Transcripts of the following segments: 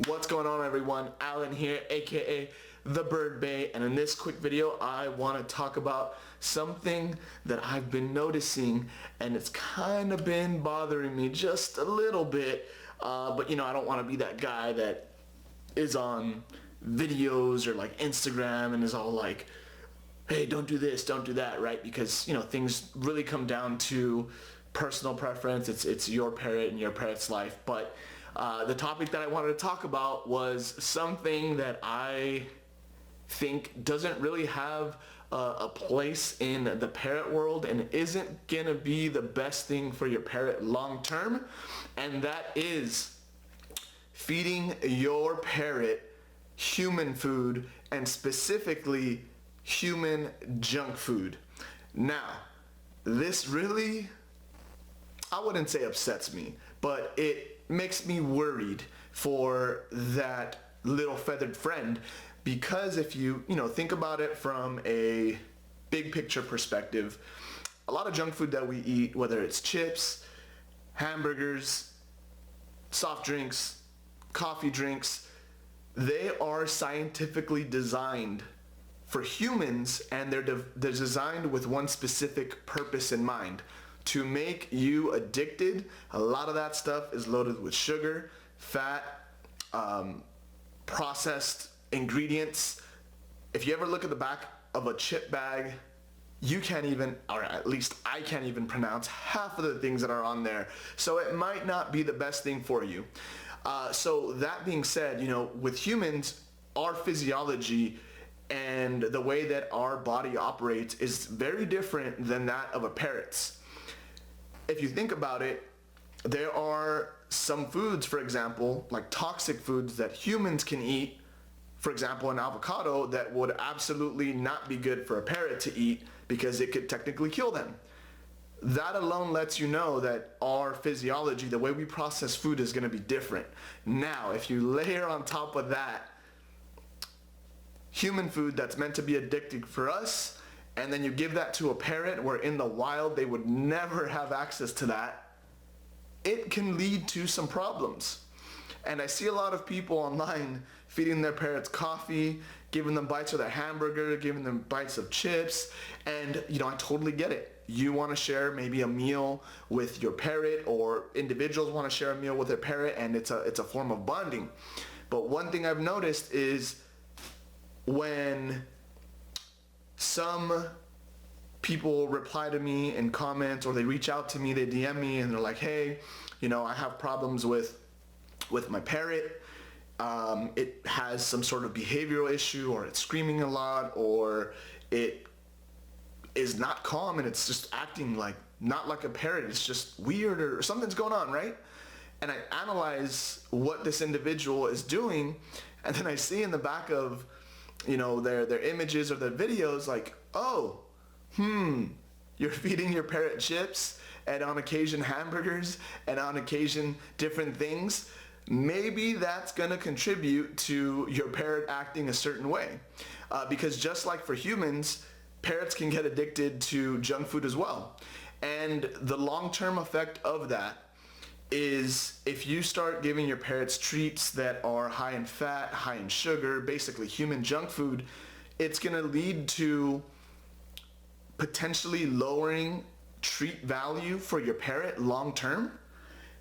What's going on, everyone? Alan here, aka the Bird Bay, and in this quick video I want to talk about something that I've been noticing, and it's kind of been bothering me just a little bit, but you know, I don't want to be that guy that is on videos or like Instagram and is all like, hey, don't do this, don't do that, right? Because you know, things really come down to personal preference. It's your parrot and your parrot's life. But the topic that I wanted to talk about was something that I think doesn't really have a place in the parrot world and isn't gonna be the best thing for your parrot long term, and that is feeding your parrot human food, and specifically human junk food. Now, this really, I wouldn't say upsets me, but it makes me worried for that little feathered friend, because if you think about it from a big picture perspective, a lot of junk food that we eat, whether it's chips, hamburgers, soft drinks, coffee drinks, they are scientifically designed for humans, and they're designed with one specific purpose in mind: to make you addicted. A lot of that stuff is loaded with sugar, fat, processed ingredients. If you ever look at the back of a chip bag, you can't even, or at least I can't even pronounce half of the things that are on there. So it might not be the best thing for you. So that being said, with humans, our physiology and the way that our body operates is very different than that of a parrot's. If you think about it, there are some foods, for example, like toxic foods that humans can eat. For example, an avocado that would absolutely not be good for a parrot to eat because it could technically kill them. That alone lets you know that our physiology, the way we process food, is going to be different. Now, if you layer on top of that human food that's meant to be addicting for us, and then you give that to a parrot where in the wild they would never have access to that, it can lead to some problems. And I see a lot of people online feeding their parrots coffee, giving them bites of their hamburger, giving them bites of chips, and I totally get it. You want to share maybe a meal with your parrot, or individuals want to share a meal with their parrot, and it's a form of bonding. But one thing I've noticed is when some people reply to me in comments, or they reach out to me, they DM me, and they're like, hey, I have problems with my parrot. It has some sort of behavioral issue, or it's screaming a lot, or it is not calm and it's just acting like not like a parrot. It's just weird, or something's going on, right? And I analyze what this individual is doing, and then I see in the back of their images or their videos, like, oh, you're feeding your parrot chips, and on occasion hamburgers, and on occasion different things. Maybe that's gonna contribute to your parrot acting a certain way, because just like for humans, parrots can get addicted to junk food as well. And the long-term effect of that is, if you start giving your parrots treats that are high in fat, high in sugar, basically human junk food, it's gonna lead to potentially lowering treat value for your parrot long term,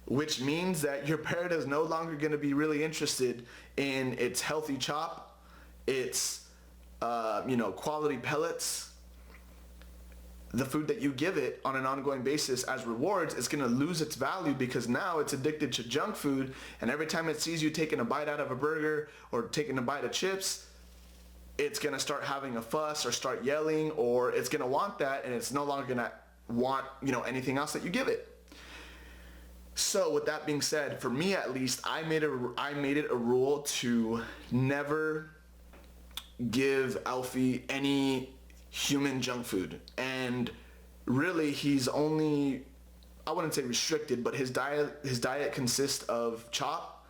which means that your parrot is no longer going to be really interested in its healthy chop, its quality pellets. The food that you give it on an ongoing basis as rewards is going to lose its value, because now it's addicted to junk food, and every time it sees you taking a bite out of a burger or taking a bite of chips, it's going to start having a fuss or start yelling, or it's going to want that, and it's no longer going to want anything else that you give it. So with that being said, for me at least, I made it a rule to never give Alfie any human junk food. And really, he's only, I wouldn't say restricted, but his diet consists of chop,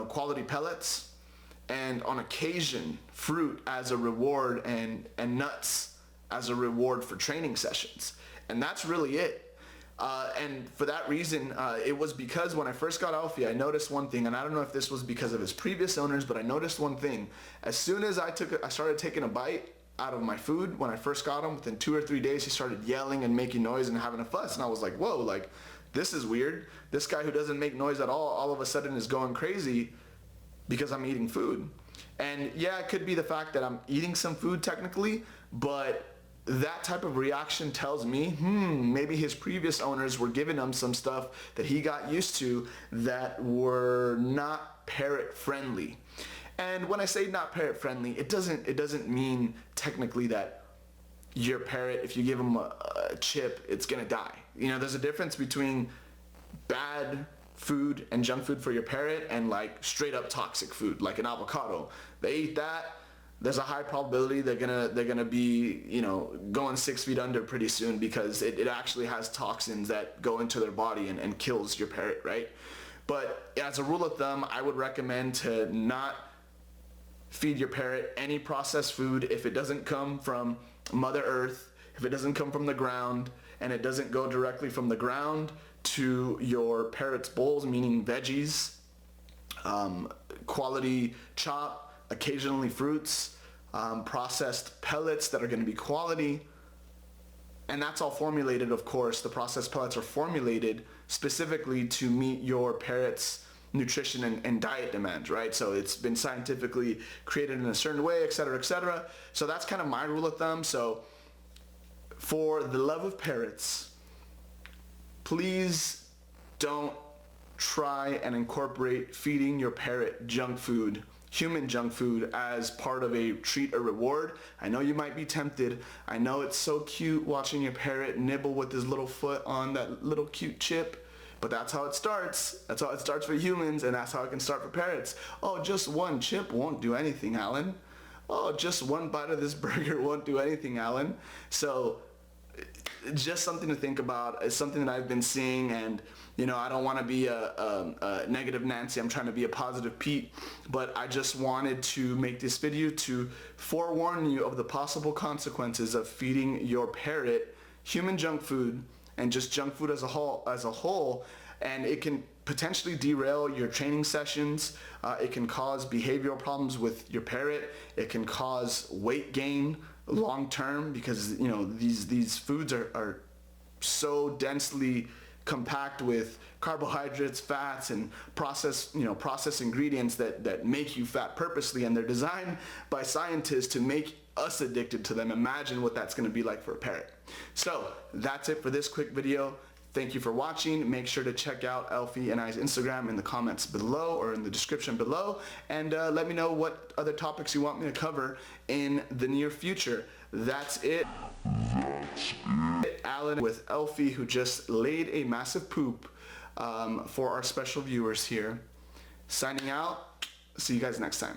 quality pellets, and on occasion fruit as a reward, and nuts as a reward for training sessions. And that's really it. And for that reason, it was because when I first got Alfie, I noticed one thing, and I don't know if this was because of his previous owners, but I noticed one thing. As soon as I started taking a bite out of my food, when I first got him, within 2 or 3 days, he started yelling and making noise and having a fuss. And I was like, whoa, like, this is weird. This guy who doesn't make noise at all of a sudden is going crazy because I'm eating food. And yeah, it could be the fact that I'm eating some food technically, but that type of reaction tells me, maybe his previous owners were giving him some stuff that he got used to that were not parrot friendly. And when I say not parrot friendly, it doesn't mean technically that your parrot, if you give him a chip, it's gonna die. You know, there's a difference between bad food and junk food for your parrot and like straight up toxic food, like an avocado. They eat that, there's a high probability they're gonna be, you know, going 6 feet under pretty soon, because it actually has toxins that go into their body and kills your parrot, right? But as a rule of thumb, I would recommend to not feed your parrot any processed food if it doesn't come from Mother Earth, if it doesn't come from the ground, and it doesn't go directly from the ground to your parrot's bowls, meaning veggies, quality chop, occasionally fruits, processed pellets that are going to be quality. And that's all formulated, of course. The processed pellets are formulated specifically to meet your parrot's nutrition and diet demands, right? So it's been scientifically created in a certain way, etc., etc. So that's kind of my rule of thumb. So for the love of parrots, please don't try and incorporate feeding your parrot junk food, human junk food, as part of a treat or reward. I know you might be tempted. I know it's so cute watching your parrot nibble with his little foot on that little cute chip, but that's how it starts. That's how it starts for humans, and that's how it can start for parrots. Oh, just one chip won't do anything, Alan. Oh, just one bite of this burger won't do anything, Alan. So just something to think about. It's something that I've been seeing, and you know, I don't want to be a negative Nancy. I'm trying to be a positive Pete, but I just wanted to make this video to forewarn you of the possible consequences of feeding your parrot human junk food, and just junk food as a whole, and it can potentially derail your training sessions. It can cause behavioral problems with your parrot. It can cause weight gain long term, because you know these foods are so densely compact with carbohydrates, fats, and processed ingredients that make you fat purposely, and they're designed by scientists to make us addicted to them. Imagine what that's going to be like for a parrot. So that's it for this quick video. Thank you for watching. Make sure to check out Alfie and I's Instagram in the comments below, or in the description below, and let me know what other topics you want me to cover in the near future. That's it. Alan with Alfie, who just laid a massive poop, for our special viewers here. Signing out. See you guys next time.